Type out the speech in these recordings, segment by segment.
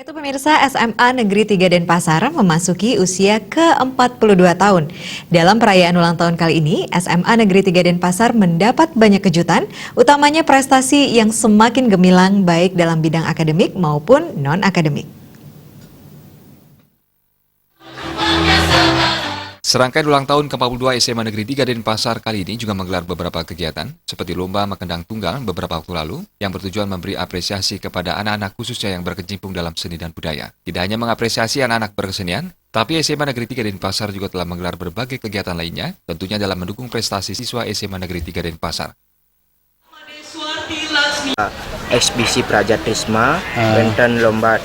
Itu pemirsa, SMA Negeri 3 Denpasar memasuki usia ke-42 tahun. Dalam perayaan ulang tahun kali ini, SMA Negeri 3 Denpasar mendapat banyak kejutan, utamanya prestasi yang semakin gemilang baik dalam bidang akademik maupun non-akademik. Serangkaian ulang tahun ke-42 SMA Negeri 3 Denpasar kali ini juga menggelar beberapa kegiatan, seperti lomba makendang tunggal beberapa waktu lalu, yang bertujuan memberi apresiasi kepada anak-anak khususnya yang berkecimpung dalam seni dan budaya. Tidak hanya mengapresiasi anak-anak berkesenian, tapi SMA Negeri 3 Denpasar juga telah menggelar berbagai kegiatan lainnya, tentunya dalam mendukung prestasi siswa SMA Negeri 3 Denpasar. Eksibisi Praja Trisma, wonten lomba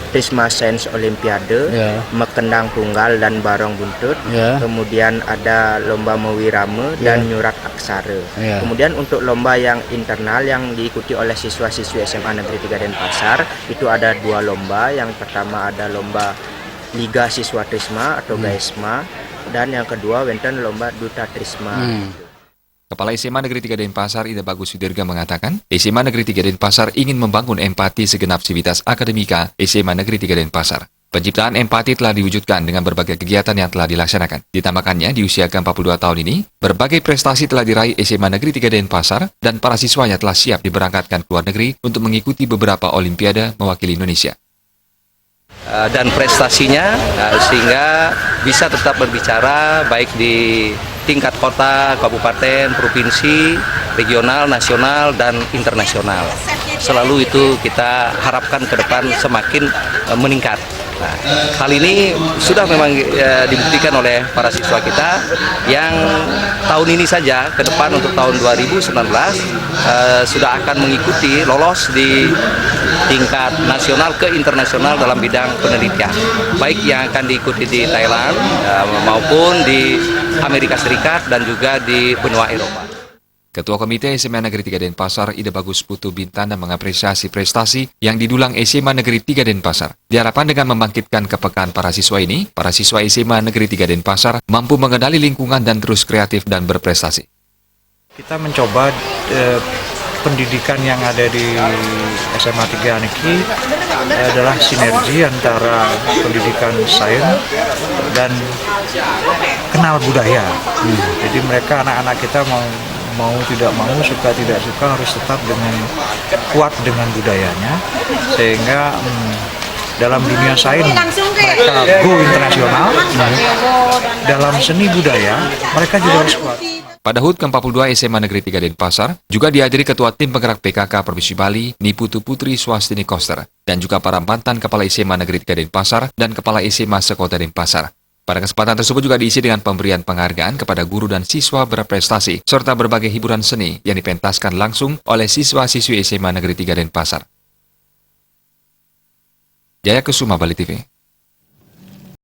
Trisma Sains Olimpiade, makendang tunggal dan barong buntut, kemudian ada lomba mewirame dan nyurat aksara. Kemudian untuk lomba yang internal yang diikuti oleh siswa-siswi SMA Negeri 3 Denpasar, itu ada dua lomba. Yang pertama ada lomba Liga Siswa Trisma atau GAISMA, dan yang kedua wonten lomba Duta Trisma. Kepala SMA Negeri 3 Denpasar, Ida Bagus Sudirga mengatakan, SMA Negeri 3 Denpasar ingin membangun empati segenap sivitas akademika SMA Negeri 3 Denpasar. Penciptaan empati telah diwujudkan dengan berbagai kegiatan yang telah dilaksanakan. Ditambahkannya, di usia ke-42 tahun ini, berbagai prestasi telah diraih SMA Negeri 3 Denpasar dan para siswanya telah siap diberangkatkan ke luar negeri untuk mengikuti beberapa olimpiade mewakili Indonesia. Dan prestasinya sehingga bisa tetap berbicara baik di tingkat kota, kabupaten, provinsi, regional, nasional, dan internasional. Selalu itu kita harapkan ke depan semakin meningkat. Nah, hal ini sudah memang dibuktikan oleh para siswa kita yang tahun ini saja, ke depan untuk tahun 2019 sudah akan mengikuti lolos di tingkat nasional ke internasional dalam bidang penelitian, baik yang akan diikuti di Thailand maupun di Amerika Serikat dan juga di benua Eropa. Ketua Komite SMA Negeri 3 Denpasar, Ida Bagus Putu Bintana mengapresiasi prestasi yang didulang SMA Negeri 3 Denpasar. Diharapkan dengan membangkitkan kepekaan para siswa ini, para siswa SMA Negeri 3 Denpasar mampu mengenali lingkungan dan terus kreatif dan berprestasi. Kita mencoba pendidikan yang ada di SMA 3 Negeri adalah sinergi antara pendidikan sains dan kenal budaya. Jadi mereka, anak-anak kita mau tidak mau, suka tidak suka, harus tetap kuat dengan budayanya, sehingga dalam dunia sains mereka go internasional, dalam seni budaya mereka juga harus kuat. Pada HUT ke-42 SMA Negeri 3 Denpasar juga dihadiri Ketua Tim Penggerak PKK Provinsi Bali, Niputu Putri Swastini Koster, dan juga para mantan Kepala SMA Negeri 3 Denpasar dan Kepala SMA Sekota Denpasar. Pada kesempatan tersebut juga diisi dengan pemberian penghargaan kepada guru dan siswa berprestasi, serta berbagai hiburan seni yang dipentaskan langsung oleh siswa-siswi SMA Negeri 3 Denpasar. Jaya Kusuma, Bali TV.